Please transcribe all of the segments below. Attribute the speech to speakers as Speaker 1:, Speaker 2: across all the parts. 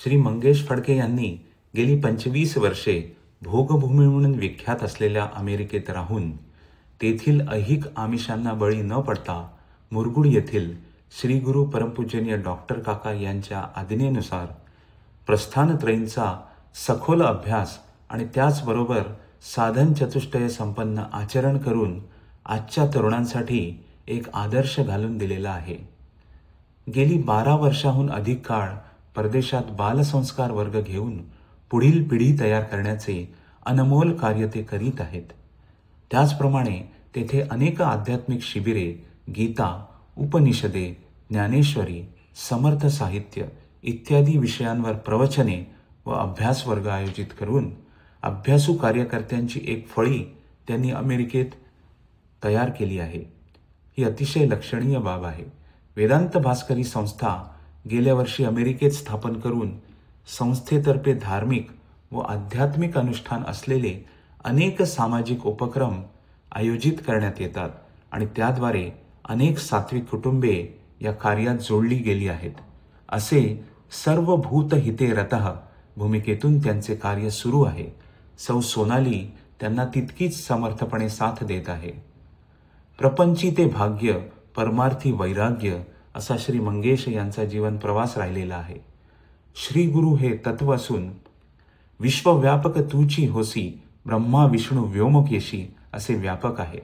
Speaker 1: श्री मंगेश फडके यांनी गेली 25 वर्षे भोगभूमी म्हणून विख्यात असलेल्या अमेरिकेत राहून तेथील ऐहिक आमिषांना बळी न पडता मुरगुड येथील श्री गुरु परमपूजनीय डॉक्टर काका यांच्या आज्ञेनुसार प्रस्थानत्रयींचा सखोल अभ्यास आणि त्याचबरोबर साधन चतुष्टय संपन्न आचरण करून आजच्या तरुणांसाठी एक आदर्श घालून दिलेला आहे. गेली 12 वर्षाहून अधिक काळ परदेशात बालसंस्कार वर्ग घेऊन पुढील पिढी तयार करण्याचे अनमोल कार्य ते करीत आहेत. त्याचप्रमाणे तेथे अनेक आध्यात्मिक शिबिरे, गीता, उपनिषदे, ज्ञानेश्वरी, समर्थ साहित्य इत्यादी विषयांवर प्रवचने व अभ्यास वर्ग आयोजित करून अभ्यासू कार्यकर्त्यांची एक फळी त्यांनी अमेरिकेत तयार केली आहे. ही अतिशय लक्षणीय बाब आहे. वेदांत भास्करी संस्था गेल्या वर्षी अमेरिकेत स्थापन करून संस्थेतर्फे धार्मिक व आध्यात्मिक अनुष्ठान असलेले अनेक सामाजिक उपक्रम आयोजित करण्यात येतात आणि त्याद्वारे अनेक सात्विक कुटुंबे या कार्यात जोडली गेली आहेत. असे सर्व भूत हिते रतः भूमिकेतून त्यांचे कार्य सुरू आहे. सौ सोनाली त्यांना तितकीच समर्थपणे साथ देत आहे. प्रपंची ते भाग्य, परमार्थी वैराग्य असा श्री मंगेश यांचा जीवन प्रवास राहिलेला आहे. श्री गुरु हे तत्व असून विश्वव्यापक तूची होसी, ब्रह्मा विष्णू व्योमकेशी असे व्यापक आहे.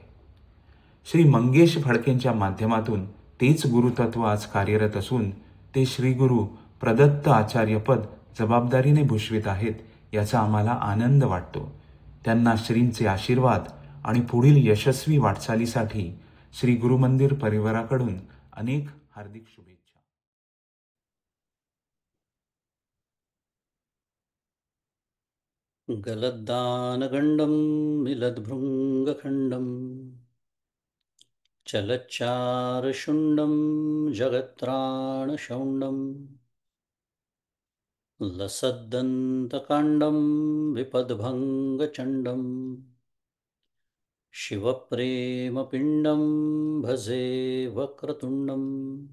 Speaker 1: श्री मंगेश फडकेंच्या माध्यमातून तेच गुरुतत्व आज कार्यरत असून ते श्री गुरु प्रदत्त आचार्यपद जबाबदारीने भूषवित आहेत याचा आम्हाला आनंद वाटतो. त्यांना श्रींचे आशीर्वाद आणि पुढील यशस्वी वाटचालीसाठी श्री गुरुमंदिर परिवाराकडून अनेक हार्दिक शुभेच्छा.
Speaker 2: गलद्दानगण्डं मिलद्भृङ्गखण्डं चलच्चारुशुण्डं जगत्राणशौण्डं लसद्दन्तकाण्डं विपद्भङ्गचण्डं शिवप्रेमपिण्डं भजे वक्रतुण्डम्.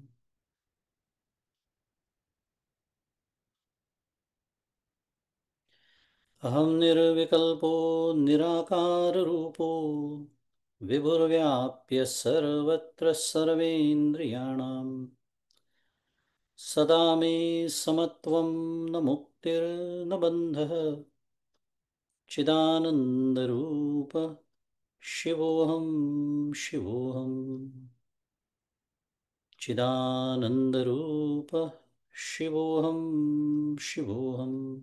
Speaker 2: अहं निर्विकल्पो निराकाररूपो विभुर्व्याप्य सर्वत्र सर्वेन्द्रियाणां सदा मे समत्वं न मुक्तिर्न बन्धः चिदानन्दरूप शिवोऽहं शिवोऽहं चिदानन्दरूप शिवोऽहं शिवोऽहम्.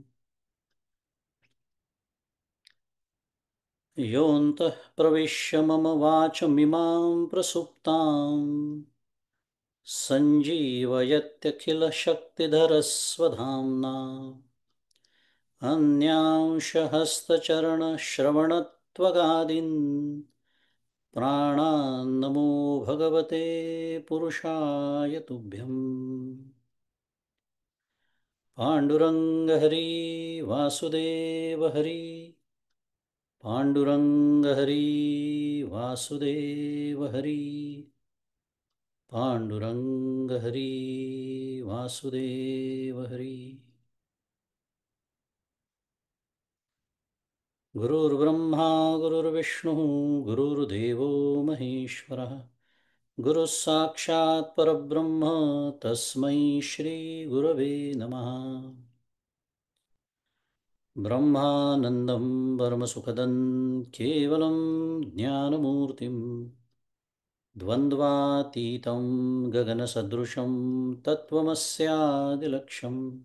Speaker 2: योऽन्तः प्रविश्य मम वाचमिमां प्रसुप्तां सञ्जीवयत्यखिलशक्तिधरस्वधाम्ना अन्यांशहस्तचरणश्रवणत्वगादीन् प्राणान्नमो भगवते पुरुषाय तुभ्यम्. पाण्डुरङ्ग हरि वासुदेव हरि, पाण्डुरङ्ग हरि वासुदेव हरि, पाण्डुरङ्ग हरि वासुदेव हरि. गुरुर्ब्रह्मा गुरुर्विष्णुः गुरुर्देवो महेश्वरः, गुरुः साक्षात् परब्रह्म तस्मै श्रीगुरवे नमः. ब्रह्मानन्दं परमसुखदं केवलं ज्ञानमूर्तिं द्वन्द्वातीतं गगनसदृशं तत्त्वमस्यादिलक्ष्यम्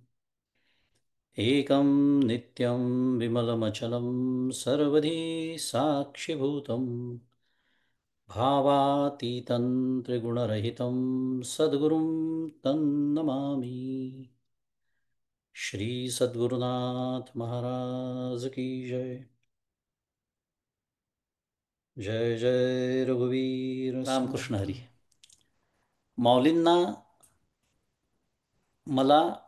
Speaker 2: एकं नित्यं विमलमचलं सर्वधी साक्षिभूतं भावातीतं त्रिगुणरहितं सद्गुरुं तन्नमामि. श्री सद्गुरुनाथ महाराज की जय. जय जय रघुवीर रामकृष्ण हरी. माऊलींना मला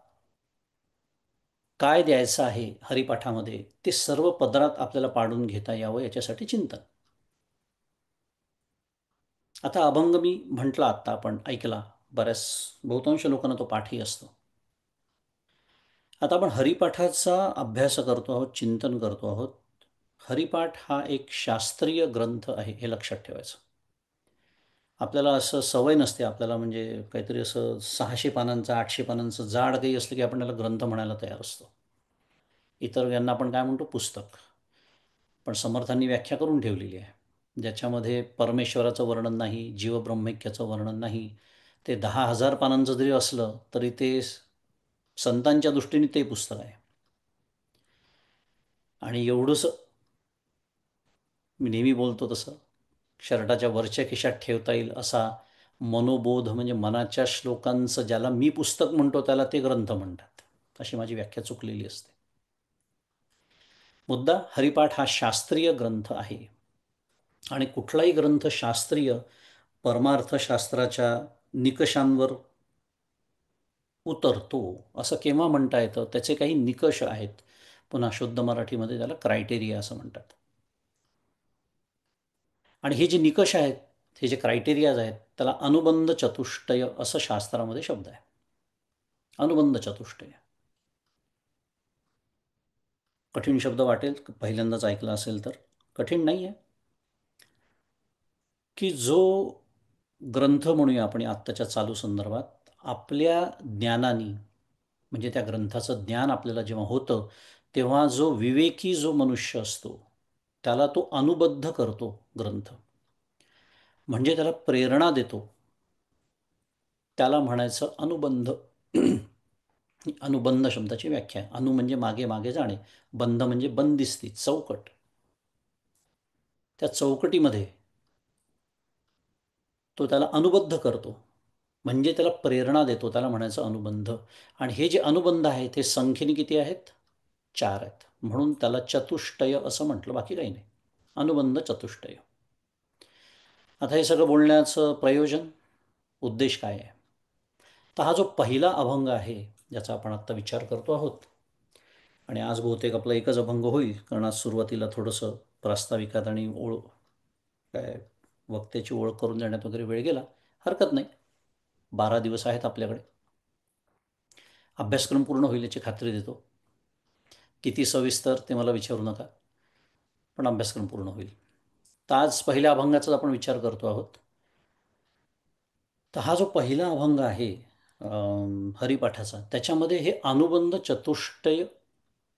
Speaker 2: काय द्यायचं आहे हरिपाठामध्ये ते सर्व पदरात आपल्याला पाडून घेता यावं याच्यासाठी चिंतन. आता अभंग मी म्हटला, आत्ता आपण ऐकला, बऱ्याच बहुतांश लोकांना तो पाठही असतो. आता आपण हरिपाठाचा अभ्यास करतो आहोत, चिंतन करतो आहोत. हरिपाठ हा एक शास्त्रीय ग्रंथ आहे, हे लक्षात ठेवायचं. आपल्याला असं सवय नसते, आपल्याला म्हणजे काहीतरी असं 600 पानांचं 800 पानांचं जाड काही असलं की आपण त्याला ग्रंथ म्हणायला तयार असतो. इतर यांना आपण काय म्हणतो, पुस्तक. पण समर्थांनी व्याख्या करून ठेवलेली आहे, ज्याच्यामध्ये परमेश्वराचं वर्णन नाही, जीवब्रह्मैक्याचं वर्णन नाही. ते 10,000 पानांचं जरी असलं तरी ते संतांच्या दृष्टीने ते पुस्तक आहे. आणि एवढंसं मी नेहमी बोलतो तसं, शर्टाच्या वरच्या खिशात ठेवता येईल असा मनोबोध, म्हणजे मनाच्या श्लोकांचं ज्याला मी पुस्तक म्हणतो त्याला ते ग्रंथ म्हणतात, अशी माझी व्याख्या चुकलेली असते. मुद्दा, हरिपाठ हा शास्त्रीय ग्रंथ आहे. आणि कुठलाही ग्रंथ शास्त्रीय परमार्थशास्त्राच्या निकषांवर उतरतो असं केव्हा म्हणता येतं? त्याचे काही निकष आहेत. पुन्हा शुद्ध मराठीमध्ये त्याला क्रायटेरिया असं म्हणतात. आणि हे जे निकष आहेत, हे जे क्रायटेरियाज आहेत, त्याला अनुबंध चतुष्टय असं शास्त्रामध्ये शब्द आहे. अनुबंध चतुष्टय. कठीण शब्द वाटेल पहिल्यांदाच ऐकला असेल तर. कठीण नाही आहे. की जो ग्रंथ म्हणूया आपण आत्ताच्या चालू संदर्भात, आपल्या ज्ञानाने, म्हणजे त्या ग्रंथाचं ज्ञान आपल्याला जेव्हा होतं तेव्हा जो विवेकी जो मनुष्य असतो त्याला तो अनुबद्ध करतो ग्रंथ, म्हणजे त्याला प्रेरणा देतो, त्याला म्हणायचं अनुबंध. अनुबंध शब्दाची व्याख्या, अनु म्हणजे मागे मागे जाणे, बंध म्हणजे बंदिस्ती, चौकट. त्या चौकटीमध्ये तो त्याला अनुबद्ध करतो, म्हणजे त्याला प्रेरणा देतो, त्याला म्हणायचं अनुबंध. आणि हे जे अनुबंध आहेत हे संख्येने किती आहेत? 4 आहेत. म्हणून त्याला चतुष्टय असं म्हटलं, बाकी काही नाही. अनुबंध चतुष्टय. आता हे सगळं बोलण्याचं प्रयोजन, उद्देश काय आहे? तर हा जो पहिला अभंग आहे ज्याचा आपण आत्ता विचार करतो आहोत, आणि आज बहुतेक आपला एकच अभंग होईल, कारण आज सुरुवातीला थोडंसं प्रास्ताविकात आणि काय वक्त्याची ओळख करून देण्यात वगैरे वेळ गेला. हरकत नाही, 12 दिवस आहेत आपल्याकडे. अभ्यासक्रम पूर्ण होईल याची खात्री देतो. किती सविस्तर ते मला विचारू नका, पण अभ्यासक्रम पूर्ण होईल. तर आज पहिल्या अभंगाचा आपण विचार करतो आहोत. तर हा जो पहिला अभंग आहे हरिपाठाचा, त्याच्यामध्ये हे अनुबंध चतुष्टय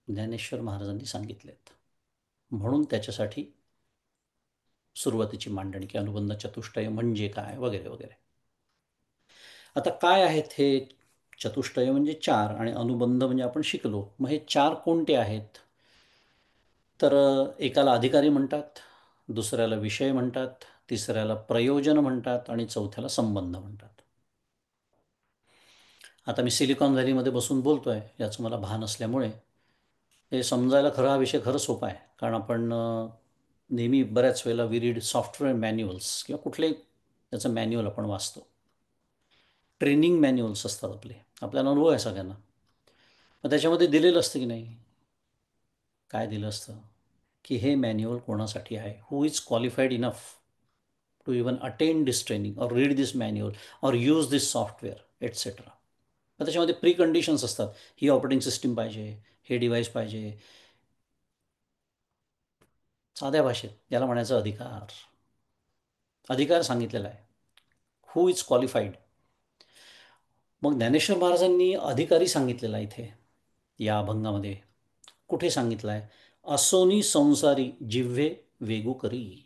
Speaker 2: ज्ञानेश्वर महाराजांनी सांगितलेत. म्हणून त्याच्यासाठी सुरुवातीची मांडणी, की अनुबंध चतुष्टय म्हणजे काय, वगैरे वगैरे. आता काय आहेत हे चतुष्टय? म्हणजे 4, आणि अनुबंध म्हणजे आपण शिकलो. मग हे 4 कोणते आहेत? तर एकाला अधिकारी म्हणतात, दुसऱ्याला विषय म्हणतात, तिसऱ्याला प्रयोजन म्हणतात, आणि चौथ्याला संबंध म्हणतात. आता मी सिलिकॉन व्हॅलीमध्ये बसून बोलतोय याचं मला भान असल्यामुळे हे समजायला खरं हा विषय खरं सोपा आहे. कारण आपण नेहमी बऱ्याच वेळेला वी रीड सॉफ्टवेअर मॅन्युअल्स, किंवा कुठलेही त्याचं मॅन्युअल आपण वाचतो. ट्रेनिंग मॅन्युअल्स असतात आपले, आपल्याला अनुभव आहे सगळ्यांना. मग त्याच्यामध्ये दिलेलं असतं की नाही, काय दिलं असतं, की हे मॅन्युअल कोणासाठी आहे, who is qualified enough to even attend this training और रीड दिस मॅन्युअल और यूज दिस सॉफ्टवेअर एट्सेट्रा. तर त्याच्यामध्ये प्री कंडिशन्स असतात. ही ऑपरेटिंग सिस्टीम पाहिजे, हे डिव्हाइस पाहिजे. साध्या भाषेत याला म्हणायचं अधिकार. अधिकार सांगितलेला आहे, हू इज क्वालिफाईड. मग ज्ञानेश्वर महाराजांनी अधिकारी सांगितलेला इथे या अभंगामध्ये. कुठे सांगितलं आहे? असोनी संसारी जिव्हे वेगू करी.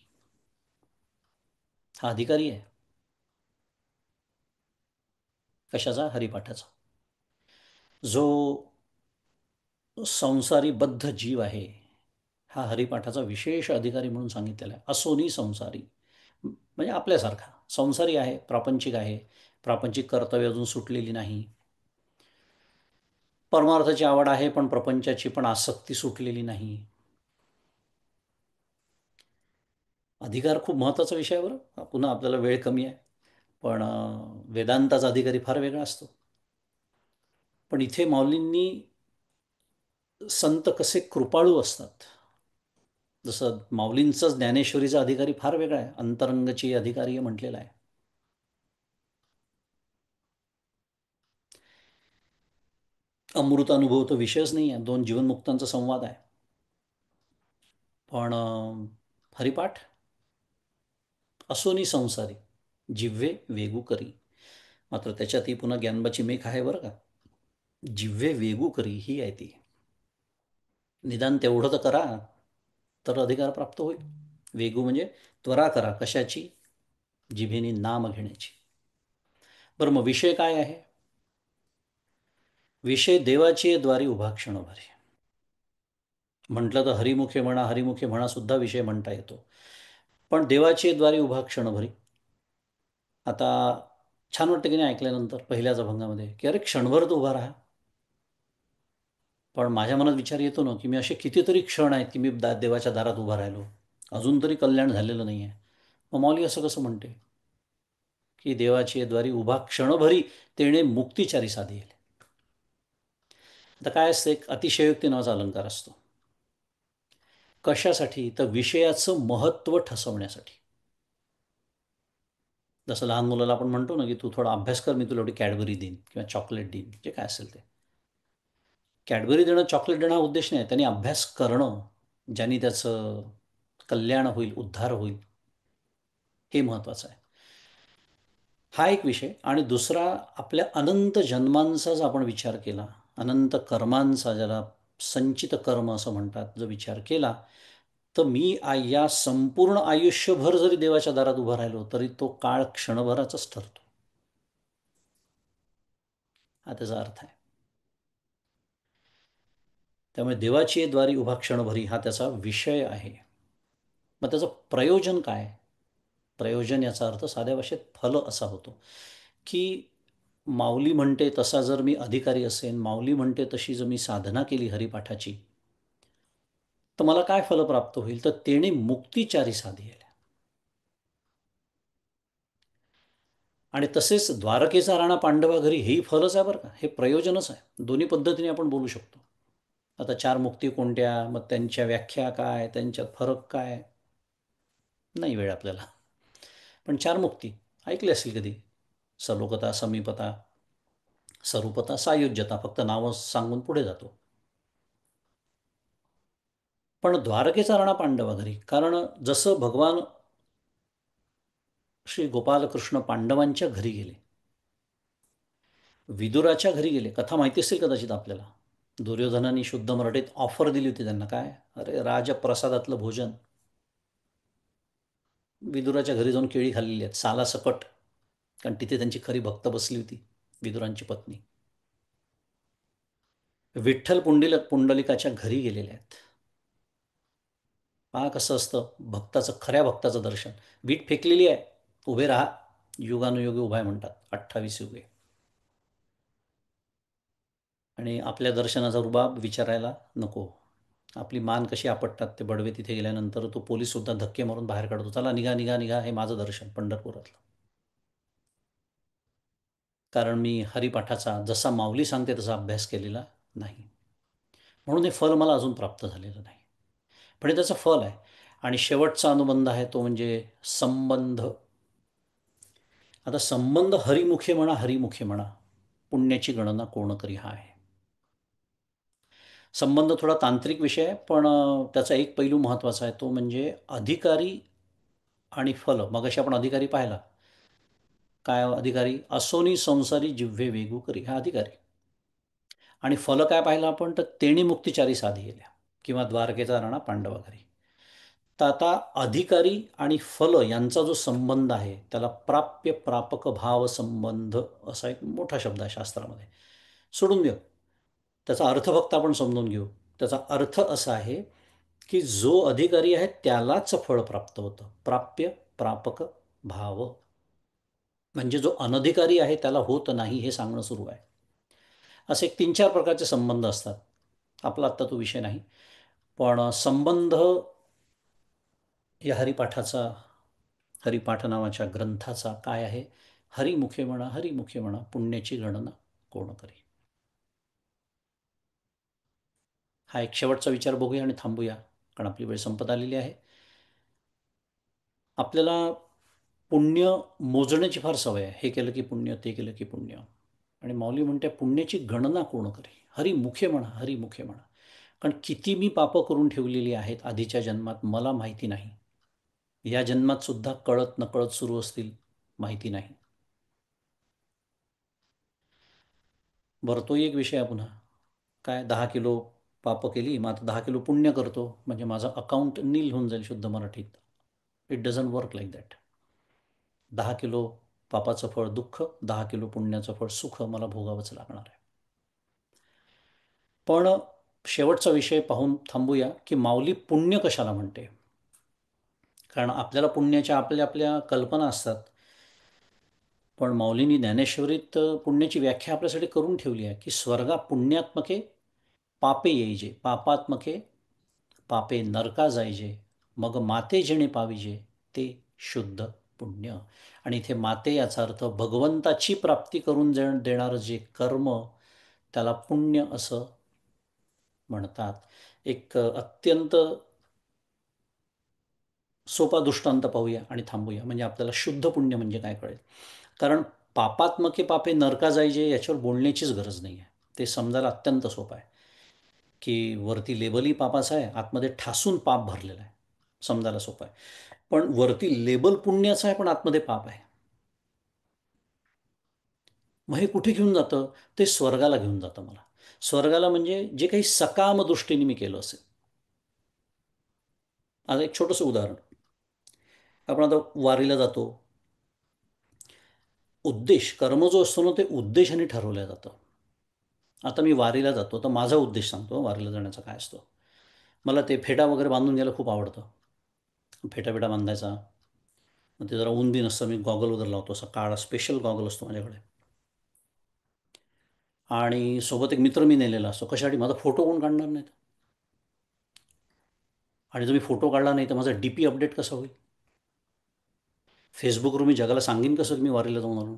Speaker 2: हा अधिकारी आहे. कशाचा? हरिपाठाचा. जो संसारीबद्ध जीव आहे हा हरिपाठाचा विशेष अधिकारी म्हणून सांगितलेला आहे. असोनी संसारी म्हणजे आपल्यासारखा संसारी आहे, प्रापंचिक आहे, प्रापंचिक कर्तव्य अजून सुटलेली नाही, परमार्थाची आवड आहे पण प्रपंचाची पण आसक्ती सुटलेली नाही. अधिकार खूप महत्त्वाचा विषय आहे बरं. पुन्हा आपल्याला वेळ कमी आहे, पण वेदांताचा अधिकारी फार वेगळा असतो. पण इथे माऊलींनी संत कसे कृपाळू असतात, जसं माऊलींचाच ज्ञानेश्वरीचा अधिकारी फार वेगळा आहे, अंतरंगची अधिकारी म्हटलेला आहे. अमृत अनुभव तो विषयच नाही आहे, दोन जीवनमुक्तांचा संवाद आहे. पण हरिपाठ असोनी संसारी जिव्हे वेगू करी, मात्र त्याच्यात ही पुन्हा ज्ञानबाची मेघ आहे बरं का. जिव्हे वेगू करी ही आहे ती. निदान तेवढं तर करा, तर अधिकार प्राप्त होईल. वेगू म्हणजे त्वरा करा, कशाची? जिभेने नाम घेण्याची. बरं, मग विषय काय आहे? विषय देवाची द्वारी उभा क्षणभरी. म्हटलं तर हरिमुखे म्हणा, हरिमुखे म्हणा सुद्धा विषय म्हणता येतो. पण देवाची द्वारी उभा क्षणभरी. आता छान वाटतं की नाही ऐकल्यानंतर पहिल्याच अभंगामध्ये, की अरे क्षणभर तो उभा राहा. पण माझ्या मनात विचार येतो ना, की मी असे कितीतरी क्षण आहेत की मी देवाच्या दारात उभा राहिलो, अजून तरी कल्याण झालेलं नाही आहे. मग माऊली असं कसं म्हणते की देवाची द्वारी उभा क्षणभरी तेणे मुक्तिचारी साधी येईल. आता काय असतं, एक अतिशयोक्ती नावाचा अलंकार असतो. कशासाठी? तर विषयाचं महत्त्व ठसवण्यासाठी. जसं लहान मुलाला आपण म्हणतो ना, की तू थोडा अभ्यास कर, मी तुला एवढी कॅडबरी देईन किंवा चॉकलेट देईन, जे काय असेल ते. कॅडबरी देणं, चॉकलेट देणं हा उद्देश नाही. त्यांनी अभ्यास करणं, ज्यांनी त्याचं कल्याण होईल, उद्धार होईल, हे महत्त्वाचं आहे. हा एक विषय. आणि दुसरा, आपल्या अनंत जन्मांचा जर आपण विचार केला, अनंत कर्मांचा, ज्याला संचित कर्म असं म्हणतात, जर विचार केला, तर मी या संपूर्ण आयुष्यभर जरी देवाच्या दारात उभा राहिलो तरी तो काळ क्षणभराचाच ठरतो. हा त्याचा अर्थ आहे. त्यामुळे देवाची द्वारी उभा क्षणभरी हा त्याचा विषय आहे. मग त्याचं प्रयोजन काय? प्रयोजन याचा अर्थ साध्या भाषेत फल असा होतो, की माऊली म्हणते तसा जर मी अधिकारी असेन, माऊली म्हणते तशी जर मी साधना केली हरिपाठाची, तर मला काय फल प्राप्त होईल? तर तेणे मुक्तिचारी साधी येईल. आणि तसेच द्वारकेचा राणा पांडवा घरी, हेही फलच आहे बरं का, हे प्रयोजनच आहे. दोन्ही पद्धतीने आपण बोलू शकतो. आता चार मुक्ती कोणत्या, मग त्यांच्या व्याख्या काय, त्यांच्यात फरक काय, नाही वेळ आपल्याला. पण चार मुक्ती ऐकली असेल कधी: सलोकता, समीपता, सरूपता, सायुज्यता. फक्त नावं सांगून पुढे जातो. पण द्वारकेचा राणा पांडवा घरी, कारण जसं भगवान श्री गोपालकृष्ण पांडवांच्या घरी गेले, विदुराच्या घरी गेले. कथा माहिती असेल कदाचित आपल्याला. दुर्योधनाने शुद्ध मराठीत ऑफर दिली होती त्यांना, काय? अरे, राजप्रसादातलं भोजन. विदुराच्या घरी जाऊन केळी खाल्लेली आहेत सालासकट, कारण तिथे त्यांची खरी भक्त बसली होती, विदुरांची पत्नी. विठ्ठल पुंडलिकाच्या घरी गेलेले आहेत. पहा कसं असतं भक्ताचं, खऱ्या भक्ताचं दर्शन. वीट फेकलेली आहे, उभे राहा, युगानुयुगे उभा आहे म्हणतात, 28 युगे. आणि आपल्या दर्शनाचा रुबाब विचारायला नको. आपली मान कशी आपटतात ते बडवे तिथे गेल्यानंतर. तो पोलीससुद्धा धक्के मारून बाहेर काढतो, चला निघा निघा निघा, हे माझं दर्शन पंढरपुरातलं. कारण मी हरिपाठाचा जसा माऊली सांगते तसा अभ्यास केलेला नाही, म्हणून हे फल मला अजून प्राप्त झालेलं नाही. पण हे त्याचं फल आहे. आणि शेवटचा अनुबंध आहे तो म्हणजे संबंध. आता संबंध हरिमुखे म्हणा, हरिमुखे म्हणा, पुण्याची गणना कोण करी, हा आहे. संबंध थोडा तांत्रिक विषय आहे, पण त्याचा एक पैलू महत्त्वाचा आहे, तो म्हणजे अधिकारी आणि फल. मगाशी आपण अधिकारी पाहिला, काय अधिकारी? असोनी संसारी जिव्हे वेगू करी, हा अधिकारी. आणि फल काय पाहिलं आपण? तर तेणी मुक्तिचारी साधी गेल्या, किंवा द्वारकेचा राणा पांडवा घरी. तर आता अधिकारी आणि फल यांचा जो संबंध आहे त्याला प्राप्य प्रापक भाव संबंध असा एक मोठा शब्द आहे शास्त्रामध्ये. सोडून देऊ, त्याचा अर्थ फक्त आपण समजून घेऊ. त्याचा अर्थ असा आहे की जो अधिकारी आहे त्यालाच फळ प्राप्त होतं. प्राप्य प्रापक भाव म्हणजे जो अनधिकारी आहे त्याला होत नाही, हे सांगणं सुरू आहे. असे एक 3-4 प्रकारचे संबंध असतात. आपला आत्ता तो विषय नाही. पण संबंध या हरिपाठाचा, हरिपाठ नावाच्या ग्रंथाचा काय आहे? हरिमुखे म्हणा, हरिमुखे म्हणा, पुण्याची गणना कोण करी. हा एक शेवटचा विचार बघूया आणि थांबूया, कारण आपली वेळ संपत आलेली आहे. आपल्याला पुण्य मोजण्याची फार सवय आहे. हे केलं की पुण्य, ते केलं की पुण्य. आणि माऊली म्हणते पुण्याची गणना कोण करे, हरी मुखे म्हणा, हरी मुखे म्हणा. कारण किती मी पापं करून ठेवलेली आहेत आधीच्या जन्मात मला माहिती नाही, या जन्मात सुद्धा कळत नकळत सुरू असतील, माहिती नाही. बरं, तो एक विषय आहे. पुन्हा काय, 10 किलो पापं केली, मग आता 10 किलो पुण्य करतो म्हणजे माझं अकाउंट नील होऊन जाईल शुद्ध मराठीत. It doesn't work like that. 10 kilo पापाचं फळ दुःख, 10 किलो पुण्याचं फळ सुख मला भोगावंच लागणार आहे. पण शेवटचा विषय पाहून थांबूया की माऊली पुण्य कशाला म्हणते. कारण आपल्याला पुण्याच्या आपल्या आपल्या कल्पना असतात, पण माऊलींनी ज्ञानेश्वरीत पुण्याची व्याख्या आपल्यासाठी करून ठेवली आहे की स्वर्गा पुण्यात्मके पापे येईजे, पापात्मके पापे नरका जायजे, मग माते जेणे पाविजे ते शुद्ध पुण्य. आणि इथे माते याचा अर्थ भगवंताची प्राप्ती करून देणारं जे कर्म, त्याला पुण्य असं म्हणतात. एक अत्यंत सोपा दृष्टांत पाहूया आणि थांबूया, म्हणजे आपल्याला शुद्ध पुण्य म्हणजे काय कळेल. कारण पापात्मके पापे नरका जायचे याच्यावर बोलण्याचीच गरज नाही आहे, ते समजायला अत्यंत सोपं आहे की वरती लेबलही पापाचं आहे, आतमध्ये ठासून पाप भरलेलं आहे, समजायला सोपं आहे. पण वरती लेबल पुण्याचं आहे पण आतमध्ये पाप आहे. मग हे कुठे घेऊन जातं, ते स्वर्गाला घेऊन जातं मला. स्वर्गाला म्हणजे जे काही सकाम दृष्टीने मी केलं असेल. आता एक छोटंसं उदाहरण, आपण आता वारीला जातो, उद्देश कर्म जो असतो ना, ते उद्देशाने ठरवलं जातं. आता मी वारीला जातो तर माझा उद्देश सांगतो वारीला जाण्याचा काय असतो. मला ते फेटा वगैरे बांधून घ्यायला खूप आवडतं. फेटा फेटा बांधायचा, मग ते जरा ऊन बी नसतं, मी गॉगल वगैरे लावतो, असा काळा स्पेशल गॉगल असतो माझ्याकडे. आणि सोबत एक मित्र मी नेलेला असतो, कशासाठी, माझा फोटो कोण काढणार नाहीत, आणि जर मी फोटो काढला नाही तर माझा DP अपडेट कसा होईल, फेसबुकवर मी जगाला सांगेन कसं की मी वारीला जाऊन आलो.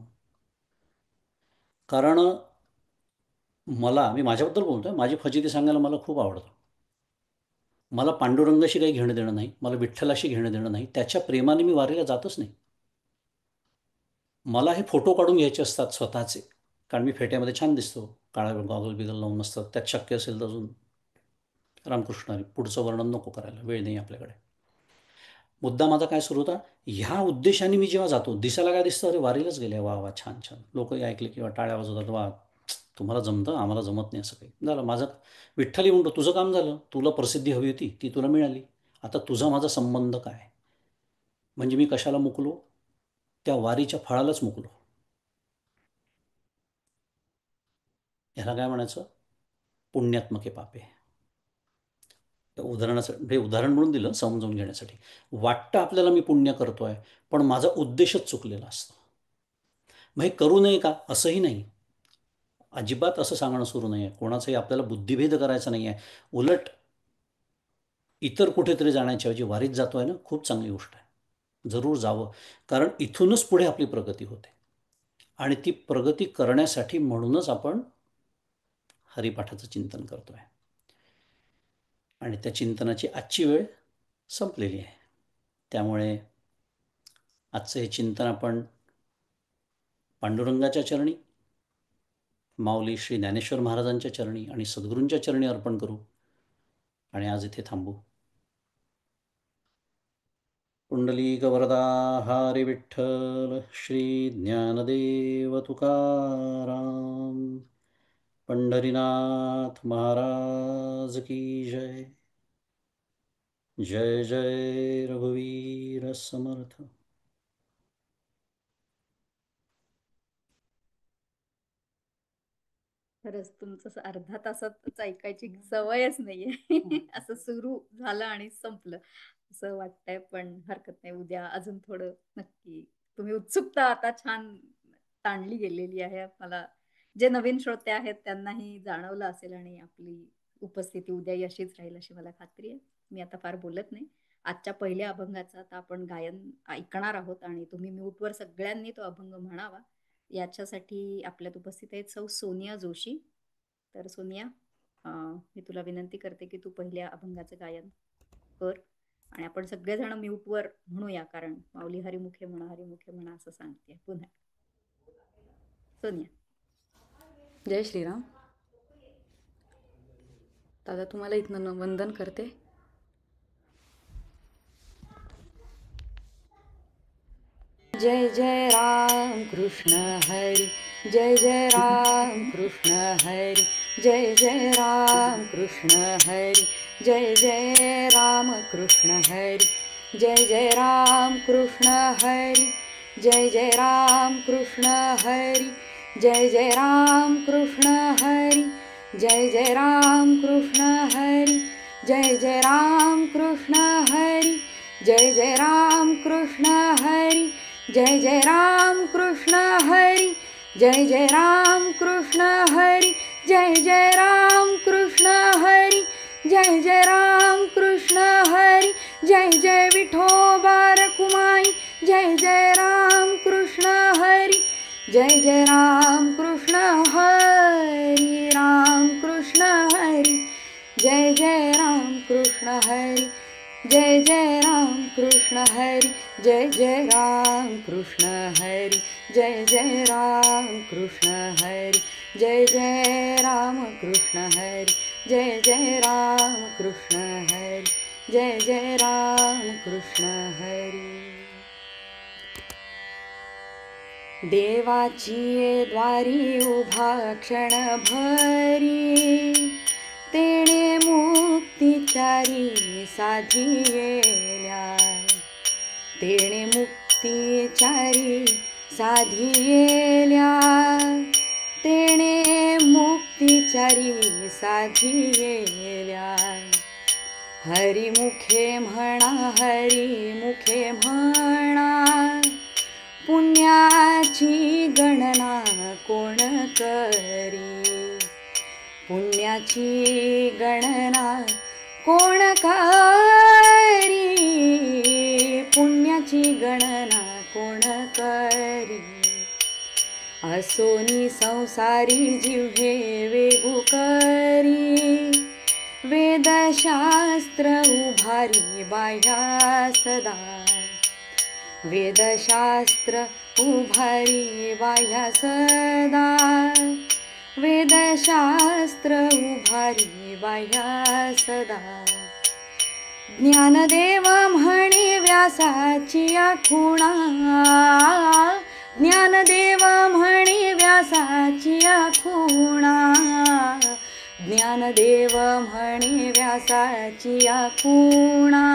Speaker 2: कारण मी माझ्याबद्दल बोलतोय, माझी फजिती सांगायला मला खूप आवडतं. मला पांडुरंगाशी काही घेणं देणं नाही, मला विठ्ठलाशी घेणं देणं नाही, त्याच्या प्रेमाने मी वारीला जातच नाही. मला हे फोटो काढून घ्यायचे असतात स्वतःचे, कारण मी फेट्यामध्ये छान दिसतो, काळा गॉगल बिगल लावून नसतात, त्यात शक्य असेल तर अजून रामकृष्ण, पुढचं वर्णन नको करायला, वेळ नाही आपल्याकडे. मुद्दा माझा काय सुरू होता, ह्या उद्देशाने मी जेव्हा जातो, दिसायला काय दिसतं, अरे वारीलाच गेले, वा वा छान छान, लोकही ऐकले किंवा टाळ्या वाजवतात, वा तुम्हाला जमतं, आम्हाला जमत नाही, असं काही झालं. माझं विठ्ठली म्हणतो तुझं काम झालं, तुला प्रसिद्धी हवी होती ती तुला मिळाली, आता तुझा माझा संबंध काय. म्हणजे मी कशाला मुकलो, त्या वारीच्या फळालाच मुकलो. ह्याला काय म्हणायचं, पुण्यात्मके पापे. उदाहरणासाठी हे उदाहरण म्हणून दिलं समजून घेण्यासाठी. वाटतं आपल्याला मी पुण्य करतोय, पण माझा उद्देशच चुकलेला असतो. मग हे करू नये का, असंही नाही, अजिबात असं सांगणं सुरू नाही आहे, कोणाचाही आपल्याला बुद्धिभेद करायचा नाही आहे. उलट इतर कुठेतरी जाण्याच्या ऐवजी वारीत जातोय ना, खूप चांगली गोष्ट आहे, जरूर जावं. कारण इथूनच पुढे आपली प्रगती होते, आणि ती प्रगती करण्यासाठी म्हणूनच आपण हरिपाठाचं चिंतन करतोय. आणि त्या चिंतनाची आजची वेळ संपलेली आहे. त्यामुळे आजचं हे चिंतन आपण पांडुरंगाच्या चरणी, माऊली श्री ज्ञानेश्वर महाराजांच्या चरणी आणि सद्गुरूंच्या चरणी अर्पण करू, आणि आज इथे थांबू. पुंडलिक वरदा हरी विठ्ठल, श्री ज्ञानदेव तुकाराम, पंढरीनाथ महाराज की जय. जय जय रघुवीर समर्थ.
Speaker 3: खरंच तुमचं अर्धा तासातच ऐकायची सवयच नाहीये. असं सुरू झालं आणि संपलं असं वाटतंय, पण हरकत नाही, उद्या अजून थोडं नक्की. तुम्ही उत्सुकता आता छान ताणली गेलेली आहे. मला जे नवीन श्रोते आहेत त्यांनाही जाणवलं असेल, आणि आपली उपस्थिती उद्याही अशीच राहील अशी मला खात्री आहे. मी आता फार बोलत नाही. आजच्या पहिल्या अभंगाचा आता आपण गायन ऐकणार आहोत, आणि तुम्ही म्यूटवर सगळ्यांनी तो अभंग म्हणावा. याच्यासाठी आपल्यात उपस्थित आहेत सौ सोनिया जोशी. तर सोनिया, मी तुला विनंती करते की तू पहिल्या अभंगाचं गायन कर, आणि आपण सगळेजण म्यूटवर म्हणूया, कारण माऊली हरिमुखे म्हणा, हरिमुखे म्हणा असं सांगते पुन्हा. सोनिया.
Speaker 4: जय श्रीराम. दादा तुम्हाला इथनं वंदन करते. जय जय राम कृष्ण हरी, जय जय राम कृष्ण हरी, जय जय राम कृष्ण हरी, जय जय राम कृष्ण हरी, जय जय राम कृष्ण हरी, जय जय राम कृष्ण हरी, जय जय राम कृष्ण हरी, जय जय राम कृष्ण हरी, जय जय राम कृष्ण हरी, जय जय राम कृष्ण हरी, जय जय राम कृष्ण हरी, जय जय राम कृष्ण हरी, जय जय राम कृष्ण हरी, जय जय राम कृष्ण हरी, जय जय विठोबा रखुमाई, जय जय राम कृष्ण हरी, जय जय राम कृष्ण हरी, राम कृष्ण हरी, जय जय राम कृष्ण हरी, जय जय राम कृष्ण हरी, जय जय राम कृष्ण हरी, जय जय राम कृष्ण हरी, जय जय राम कृष्ण हरी, जय जय राम कृष्ण हरी, जय जय राम कृष्ण हरी. देवाची ये द्वारी उभा क्षण भरी, तेणे मुक्तिचारी साधियेल्या, तेणे मुक्तिचारी साधियेल्या, तेणे मुक्तिचारी साधियेल्या. हरी मुखे म्हणा, हरी मुखे म्हणा, पुण्याची गणना कोण करी, पुण्याची गणना कोण करी, पुण्याची गणना कोण करी. असोनी संसारी जिव्हे वेगू करी, वेदशास्त्र उभारी बाह्या सदा, वेदशास्त्र उभारी बाह्या सदा, वेदशास्त्र उभारी बाह्या सदा. ज्ञानदेव म्हणे व्यासाची खुणा, ज्ञानदेव म्हणे व्यासाची खुणा, ज्ञानदेव म्हणे व्यासाची खुणा.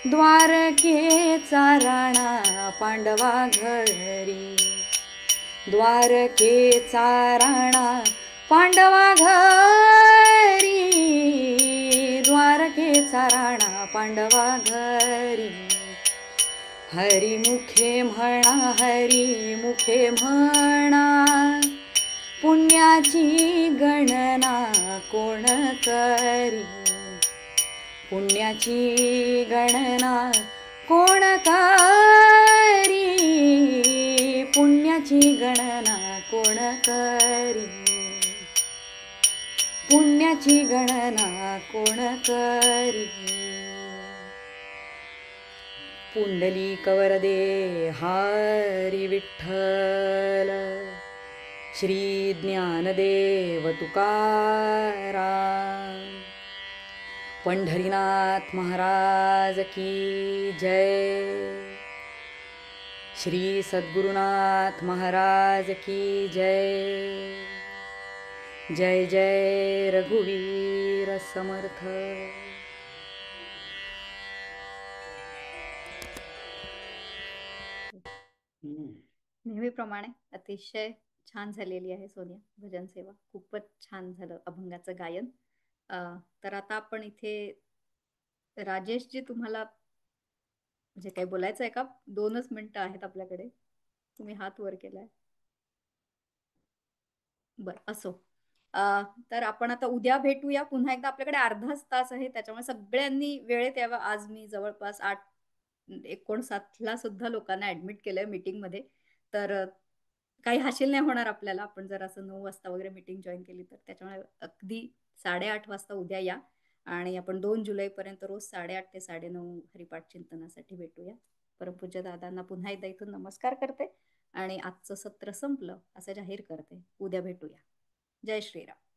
Speaker 4: द्वारकेचा राणा पांडवा घरी, द्वारकेचा राणा पांडवा घरी, द्वारकेचा राणा पांडवा घरी. हरी मुखे म्हणा, हरी मुखे म्हणा, पुण्याची गणना कोण करी, पुण्याची गणना कोण करी, पुण्याची गणना कोण करी, पुण्याची गणना कोण करी. पुंडलिक वरदे हरी विठ्ठल, श्री ज्ञानदेव तुकाराम. पंढरीनाथ महाराज की जय, श्री सद्गुरुनाथ महाराज की जय. जय जय रघुवीर समर्थ.
Speaker 3: नेहमीप्रमाणे अतिशय छान झालेली आहे सोनिया भजन सेवा. खूपच छान झालं अभंगाचं गायन. तर आता आपण इथे राजेशजी तुम्हाला म्हणजे काही बोलायचं आहे का? 2च मिनिटं आहेत आपल्याकडे. तुम्ही हात वर केलाय. बर असो. तर आपण आता उद्या भेटूया पुन्हा एकदा. आपल्याकडे अर्धाच तास आहे, त्याच्यामुळे सगळ्यांनी वेळेत यावं. आज मी जवळपास 8:59 सुद्धा लोकांना ऍडमिट केलंय मीटिंग मध्ये. तर काही हासिल नाही होणार आपल्याला, आपण जर असं 9 वाजता वगैरे मीटिंग जॉईन केली तर. त्याच्यामुळे अगदी 8:30 वाजता उद्या या आणि आपण 2 जुलैपर्यंत रोज 8:30 ते 9:30 हरिपाठ चिंतनासाठी भेटूया. परमपूज्य दादांना पुन्हा एकदा इथून नमस्कार करते आणि आजचं सत्र संपलं असं जाहीर करते. उद्या भेटूया. जय श्रीराम.